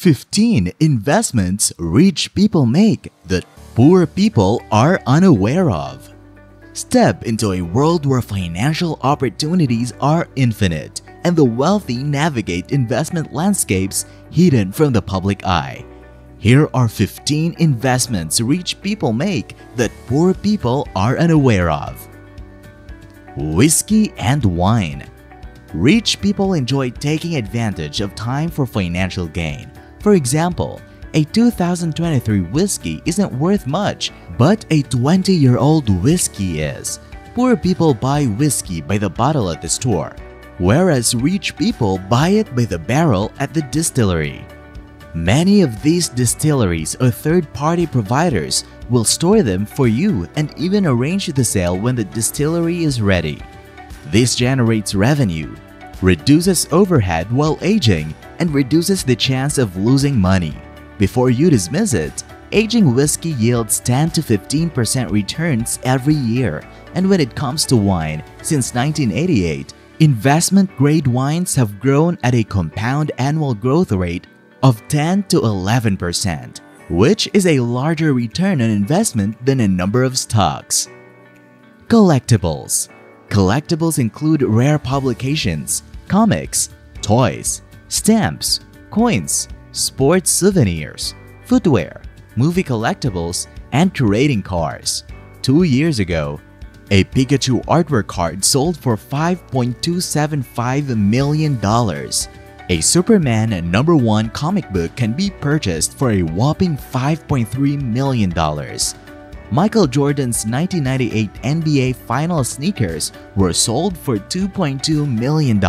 15 investments rich people make that poor people are unaware of. Step into a world where financial opportunities are infinite and the wealthy navigate investment landscapes hidden from the public eye. Here are 15 investments rich people make that poor people are unaware of. Whiskey and wine. Rich people enjoy taking advantage of time for financial gain. For example, a 2023 whiskey isn't worth much, but a 20-year-old whiskey is. Poor people buy whiskey by the bottle at the store, whereas rich people buy it by the barrel at the distillery. Many of these distilleries or third-party providers will store them for you and even arrange the sale when the distillery is ready. This generates revenue, reduces overhead while aging, and reduces the chance of losing money. Before you dismiss it, aging whiskey yields 10 to 15% returns every year. And when it comes to wine, since 1988, investment-grade wines have grown at a compound annual growth rate of 10 to 11%, which is a larger return on investment than a number of stocks. Collectibles. Collectibles include rare publications, comics, toys, stamps, coins, sports souvenirs, footwear, movie collectibles, and trading cards. 2 years ago, a Pikachu artwork card sold for $5.275 million. A Superman #1 comic book can be purchased for a whopping $5.3 million. Michael Jordan's 1998 NBA Finals sneakers were sold for $2.2 million,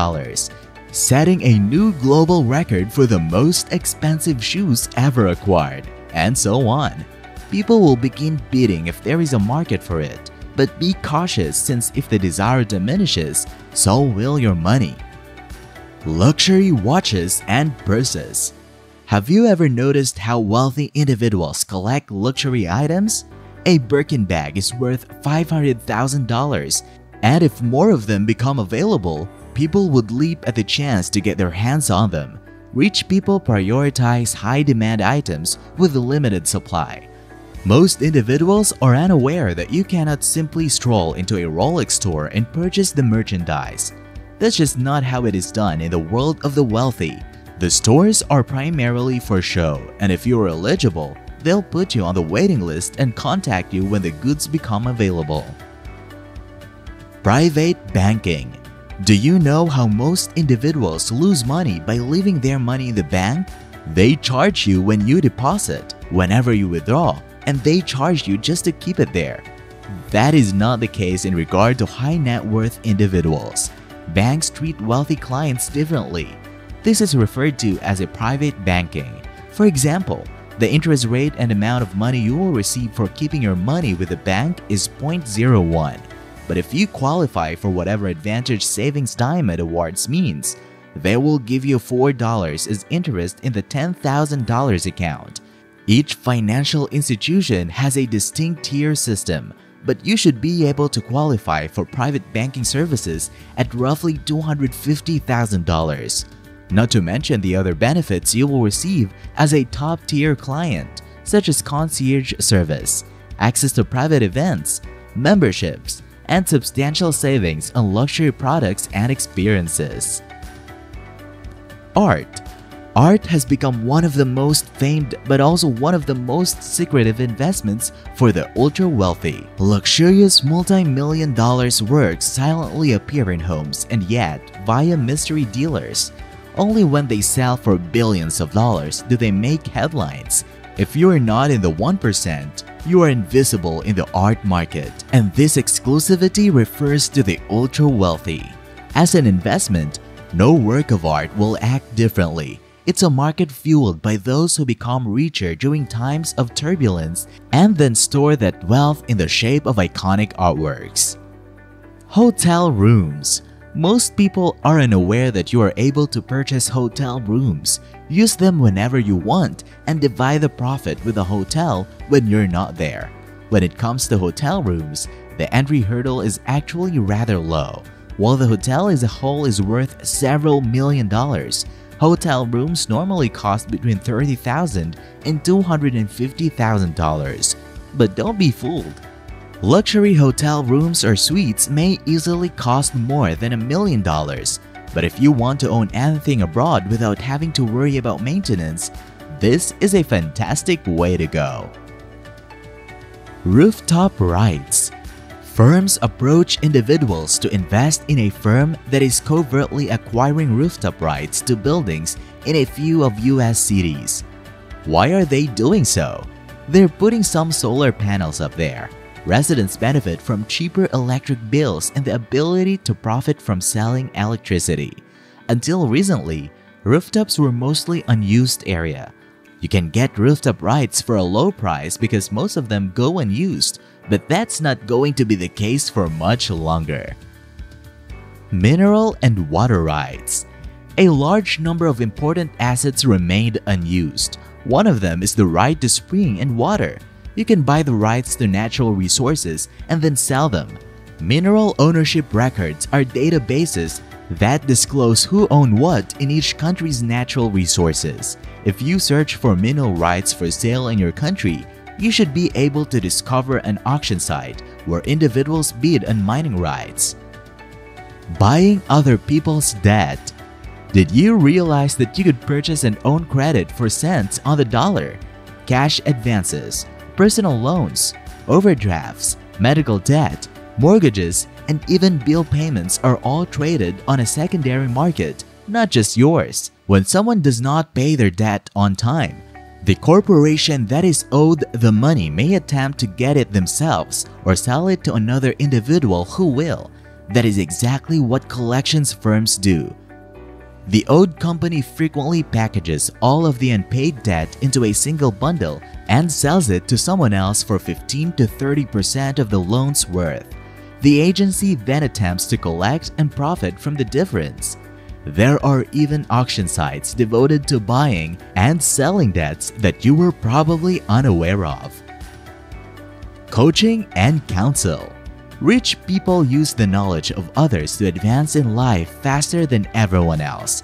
setting a new global record for the most expensive shoes ever acquired, and so on. People will begin bidding if there is a market for it, but be cautious since if the desire diminishes, so will your money. Luxury watches and purses. Have you ever noticed how wealthy individuals collect luxury items? A Birkin bag is worth $500,000, and if more of them become available, people would leap at the chance to get their hands on them. Rich people prioritize high-demand items with a limited supply. Most individuals are unaware that you cannot simply stroll into a Rolex store and purchase the merchandise. That's just not how it is done in the world of the wealthy. The stores are primarily for show, and if you are eligible, they'll put you on the waiting list and contact you when the goods become available. Private banking. Do you know how most individuals lose money by leaving their money in the bank? They charge you when you deposit, whenever you withdraw, and they charge you just to keep it there. That is not the case in regard to high net worth individuals. Banks treat wealthy clients differently. This is referred to as a private banking. For example, the interest rate and amount of money you will receive for keeping your money with the bank is 0.01. But if you qualify for whatever Advantage Savings Diamond Awards means, they will give you $4 as interest in the $10,000 account. Each financial institution has a distinct tier system, but you should be able to qualify for private banking services at roughly $250,000. Not to mention the other benefits you will receive as a top-tier client, such as concierge service, access to private events, memberships, and substantial savings on luxury products and experiences. Art. Art has become one of the most famed but also one of the most secretive investments for the ultra-wealthy. Luxurious multi-million-dollar works silently appear in homes and yet via mystery dealers. Only when they sell for billions of dollars do they make headlines. If you are not in the 1%, you are invisible in the art market, and this exclusivity refers to the ultra-wealthy. As an investment, no work of art will act differently. It's a market fueled by those who become richer during times of turbulence and then store that wealth in the shape of iconic artworks. Hotel rooms. Most people are unaware that you are able to purchase hotel rooms, use them whenever you want, and divide the profit with the hotel when you're not there. When it comes to hotel rooms, the entry hurdle is actually rather low. While the hotel as a whole is worth several $1 million, Hotel rooms normally cost between $30,000 and $250,000. But don't be fooled. Luxury hotel rooms or suites may easily cost more than $1 million. But if you want to own anything abroad without having to worry about maintenance, this is a fantastic way to go. Rooftop rights. Firms approach individuals to invest in a firm that is covertly acquiring rooftop rights to buildings in a few of US cities. Why are they doing so? They're putting some solar panels up there. Residents benefit from cheaper electric bills and the ability to profit from selling electricity. Until recently, rooftops were mostly unused area. You can get rooftop rights for a low price because most of them go unused, but that's not going to be the case for much longer. Mineral and water rights. A large number of important assets remained unused. One of them is the right to spring and water. You can buy the rights to natural resources and then sell them. Mineral ownership records are databases that disclose who owned what in each country's natural resources. If you search for mineral rights for sale in your country, you should be able to discover an auction site where individuals bid on mining rights. Buying other people's debt. Did you realize that you could purchase and own credit for cents on the dollar? Cash advances, personal loans, overdrafts, medical debt, mortgages, and even bill payments are all traded on a secondary market, not just yours. When someone does not pay their debt on time, the corporation that is owed the money may attempt to get it themselves or sell it to another individual who will. That is exactly what collections firms do. The owed company frequently packages all of the unpaid debt into a single bundle and sells it to someone else for 15 to 30% of the loan's worth. The agency then attempts to collect and profit from the difference. There are even auction sites devoted to buying and selling debts that you were probably unaware of. Coaching and counsel. Rich people use the knowledge of others to advance in life faster than everyone else.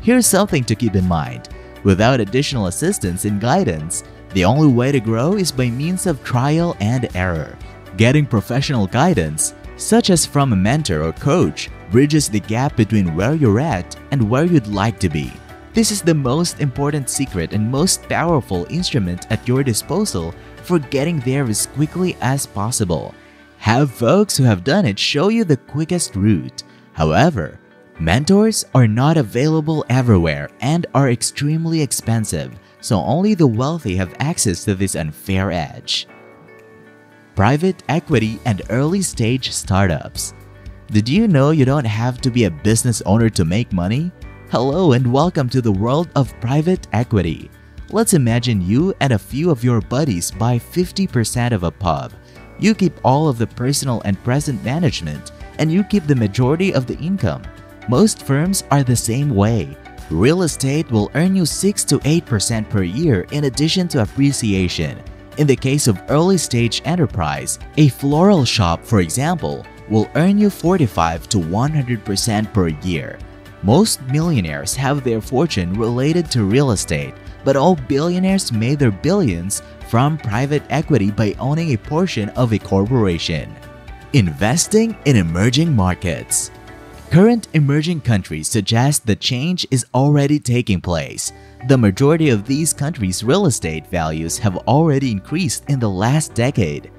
Here's something to keep in mind. Without additional assistance and guidance, the only way to grow is by means of trial and error. Getting professional guidance, such as from a mentor or coach, bridges the gap between where you're at and where you'd like to be. This is the most important secret and most powerful instrument at your disposal for getting there as quickly as possible. Have folks who have done it show you the quickest route. However, mentors are not available everywhere and are extremely expensive, so only the wealthy have access to this unfair edge. Private equity and early-stage startups. Did you know you don't have to be a business owner to make money? Hello and welcome to the world of private equity. Let's imagine you and a few of your buddies buy 50% of a pub. You keep all of the personal and present management, and you keep the majority of the income. Most firms are the same way. Real estate will earn you 6 to 8% per year in addition to appreciation. In the case of early-stage enterprise, a floral shop, for example, will earn you 45 to 100% per year. Most millionaires have their fortune related to real estate, but all billionaires made their billions from private equity by owning a portion of a corporation. Investing in emerging markets. Current emerging countries suggest that change is already taking place. The majority of these countries' real estate values have already increased in the last decade.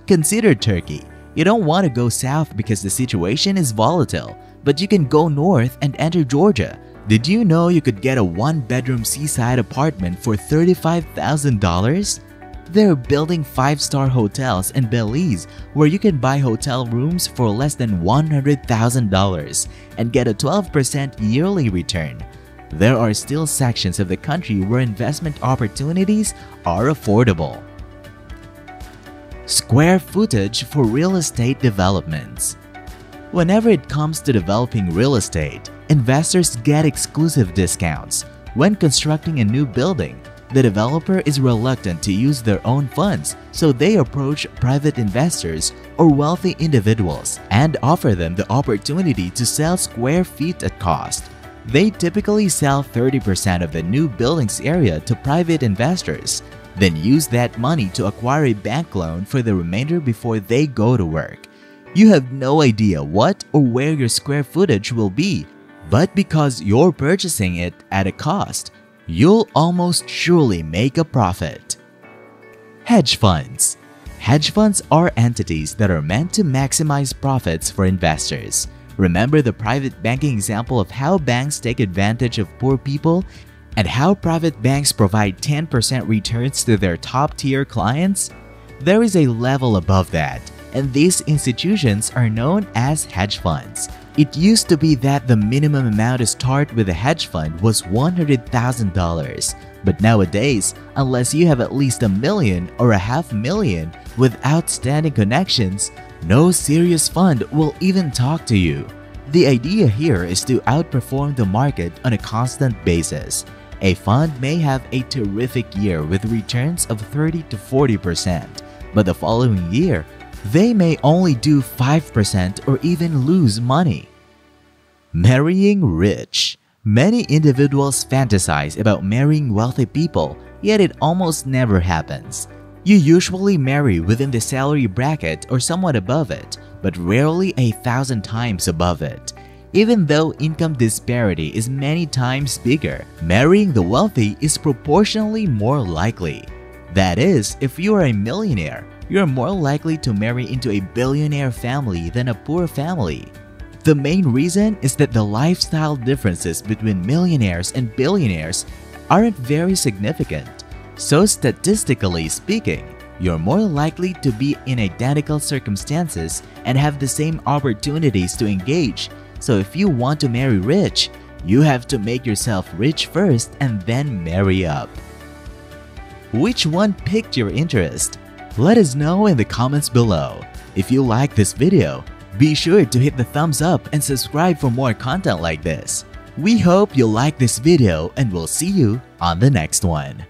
Consider Turkey. You don't want to go south because the situation is volatile, but you can go north and enter Georgia. Did you know you could get a one-bedroom seaside apartment for $35,000? They're building 5-star hotels in Belize where you can buy hotel rooms for less than $100,000 and get a 12% yearly return. There are still sections of the country where investment opportunities are affordable. Square footage for real estate developments. Whenever it comes to developing real estate, investors get exclusive discounts. When constructing a new building, the developer is reluctant to use their own funds, so they approach private investors or wealthy individuals and offer them the opportunity to sell square feet at cost. They typically sell 30% of the new building's area to private investors, then use that money to acquire a bank loan for the remainder before they go to work. You have no idea what or where your square footage will be, but because you're purchasing it at a cost, you'll almost surely make a profit. Hedge funds. Hedge funds are entities that are meant to maximize profits for investors. Remember the private banking example of how banks take advantage of poor people and how private banks provide 10% returns to their top-tier clients? There is a level above that, and these institutions are known as hedge funds. It used to be that the minimum amount to start with a hedge fund was $100,000, but nowadays, unless you have at least $1 million or $500,000 with outstanding connections, no serious fund will even talk to you. The idea here is to outperform the market on a constant basis. A fund may have a terrific year with returns of 30 to 40%, but the following year, they may only do 5% or even lose money. Marrying rich. Many individuals fantasize about marrying wealthy people, yet it almost never happens. You usually marry within the salary bracket or somewhat above it, but rarely 1,000 times above it. Even though income disparity is many times bigger, marrying the wealthy is proportionally more likely. That is, if you are a millionaire, you are more likely to marry into a billionaire family than a poor family. The main reason is that the lifestyle differences between millionaires and billionaires aren't very significant. So statistically speaking, you're more likely to be in identical circumstances and have the same opportunities to engage. So if you want to marry rich, you have to make yourself rich first and then marry up. Which one piqued your interest? Let us know in the comments below. If you like this video, be sure to hit the thumbs up and subscribe for more content like this. We hope you like this video and we'll see you on the next one.